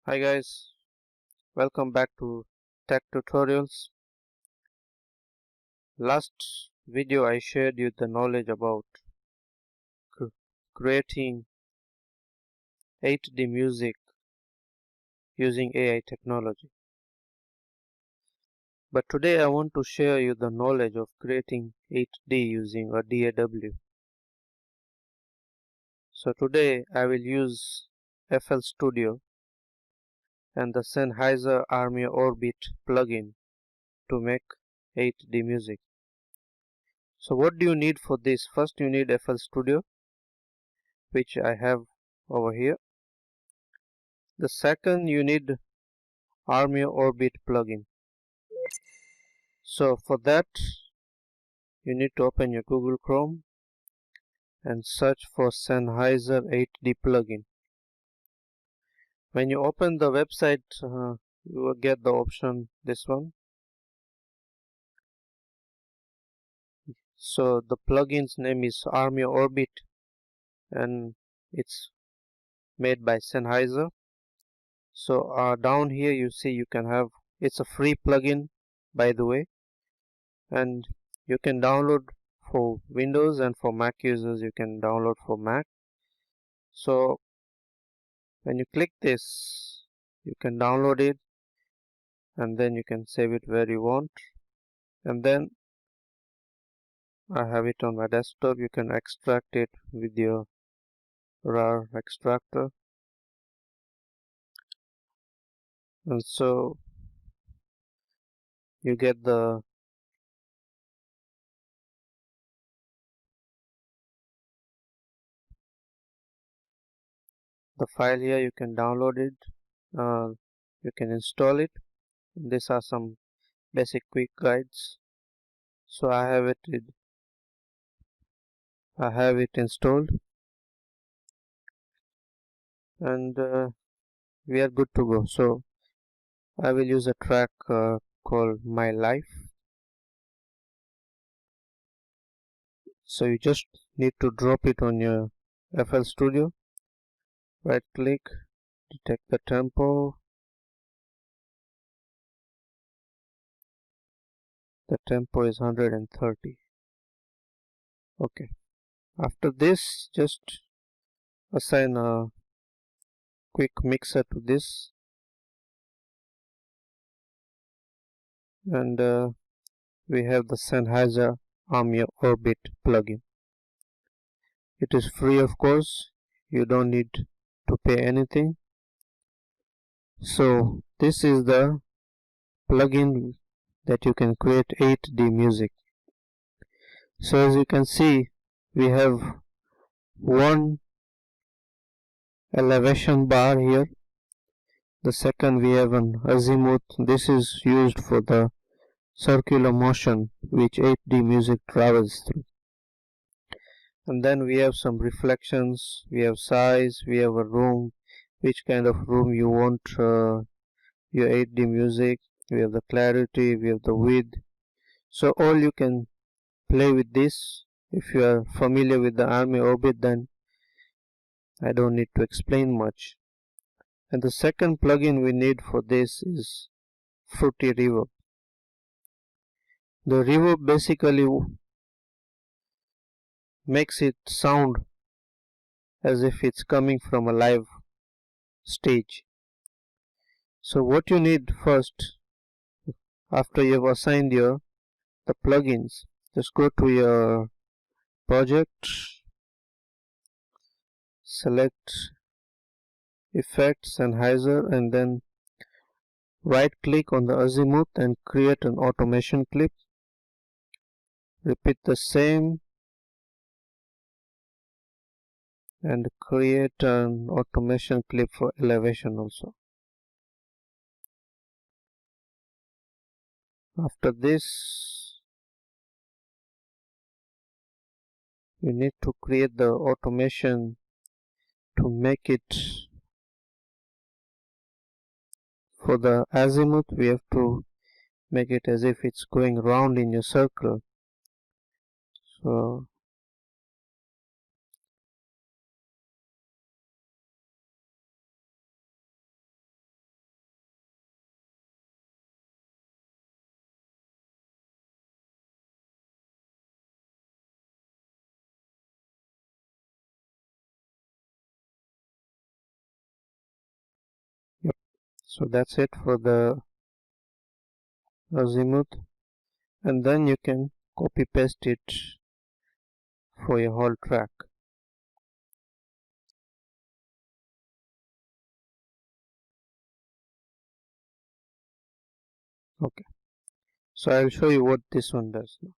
Hi guys, welcome back to Tech Tutorials. Last video I shared you the knowledge about creating 8D music using AI technology. But today I want to share you the knowledge of creating 8D using a DAW. So today I will use FL Studio and the Sennheiser Armeo Orbit plugin to make 8D music. So what do you need for this? First you need FL Studio, which I have over here. The second, you need Armeo Orbit plugin. So for that you need to open your Google Chrome and search for Sennheiser 8D plugin. When you open the website, you will get the option, this one. So the plugin's name is Armeo Orbit and it's made by Sennheiser. So down here you see you can have, it's a free plugin by the way, and you can download for Windows, and for Mac users you can download for Mac. So when you click this, you can download it and then you can save it where you want. And then I have it on my desktop. You can extract it with your RAR extractor. And so you get the file here. You can download it, you can install it. These are some basic quick guides. So I have it installed, and we are good to go. So I will use a track called My Life. So you just need to drop it on your FL Studio, right click, detect the tempo. The tempo is 130. Okay, after this just assign a quick mixer to this, and we have the Sennheiser Armeo Orbit plugin. It is free, of course, you don't need to pay anything. So this is the plugin that you can create 8D music. So as you can see, we have one elevation bar here. The second, we have an azimuth. This is used for the circular motion which 8D music travels through. And then we have some reflections, we have size, we have a room, which kind of room you want your 8D music. We have the clarity, we have the width. So all you can play with this. If you are familiar with the Armeo Orbit, then I don't need to explain much. And the second plugin we need for this is Fruity Reverb. The reverb basically makes it sound as if it's coming from a live stage. So what you need first, after you have assigned the plugins, just go to your project, select Effects, Sennheiser, and then right click on the azimuth and create an automation clip. Repeat the same and create an automation clip for elevation also. After this, you need to create the automation to make it for the azimuth. We have to make it as if it's going round in a circle. So So that's it for the azimuth, and then you can copy paste it for your whole track. Okay, so I'll show you what this one does now.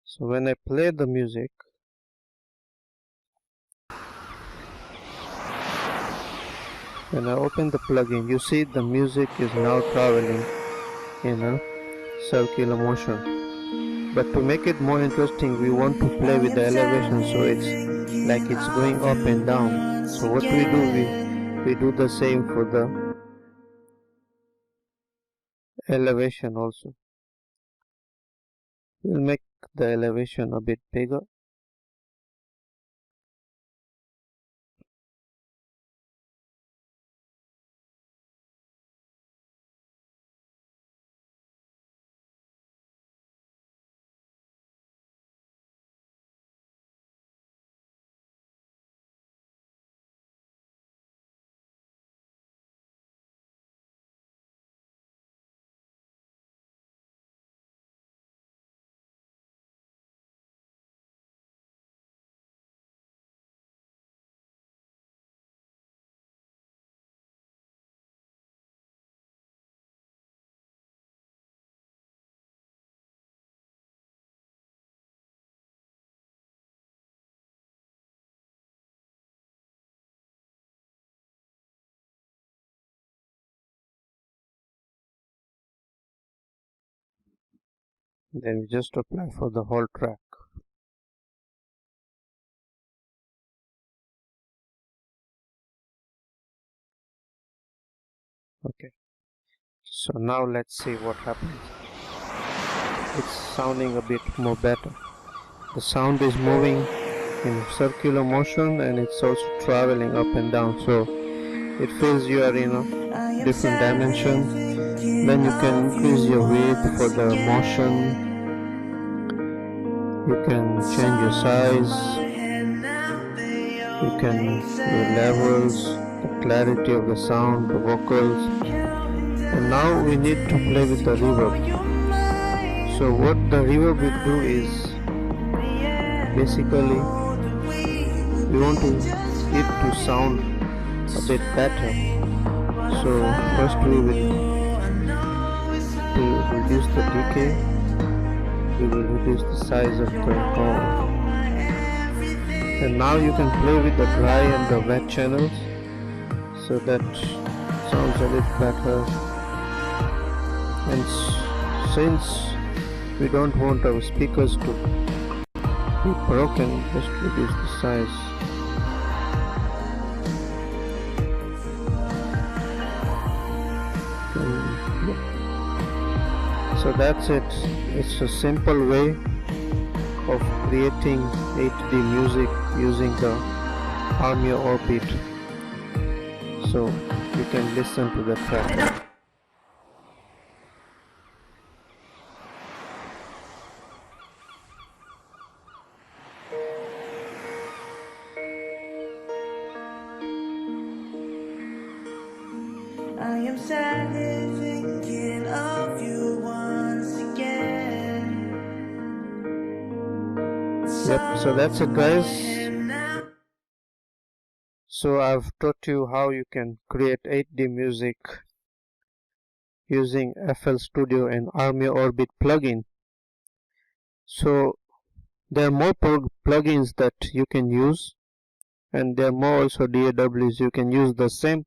So when I play the music, when I open the plugin, you see the music is now traveling in a circular motion. But to make it more interesting, we want to play with the elevation, so it's like it's going up and down. So what we do, we do the same for the elevation also. We'll make the elevation a bit bigger. Then we just apply for the whole track. Okay, so now let's see what happens. It's sounding a bit more better. The sound is moving in circular motion, and it's also traveling up and down, so it feels you are in a different dimension. Then you can increase your width for the motion. You can change your size. You can do levels, the clarity of the sound, the vocals. And now we need to play with the reverb. So what the reverb will do is, basically we want it to sound a bit better. So first we will reduce the decay, we will reduce the size of the cone, and now you can play with the dry and the wet channels, so that sounds a little better. And since we don't want our speakers to be broken, just reduce the size. So that's it. It's a simple way of creating 8D music using the Armeo Orbit. So you can listen to the track. I am sadly thinking of you once again. Yep, so that's it guys. So I've taught you how you can create 8D music using FL Studio and Armeo Orbit plugin. So there are more plugins that you can use, and there are more also DAWs. You can use the same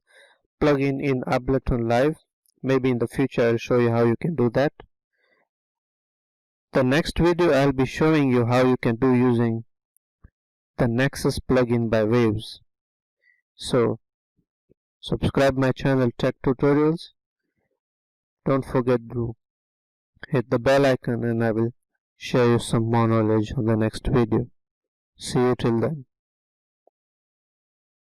plugin in Ableton Live. Maybe in the future I'll show you how you can do that. The next video I'll be showing you how you can do using the Nexus plugin by Waves. So subscribe my channel Tech Tutorials. Don't forget to hit the bell icon, and I will share you some more knowledge on the next video. See you till then.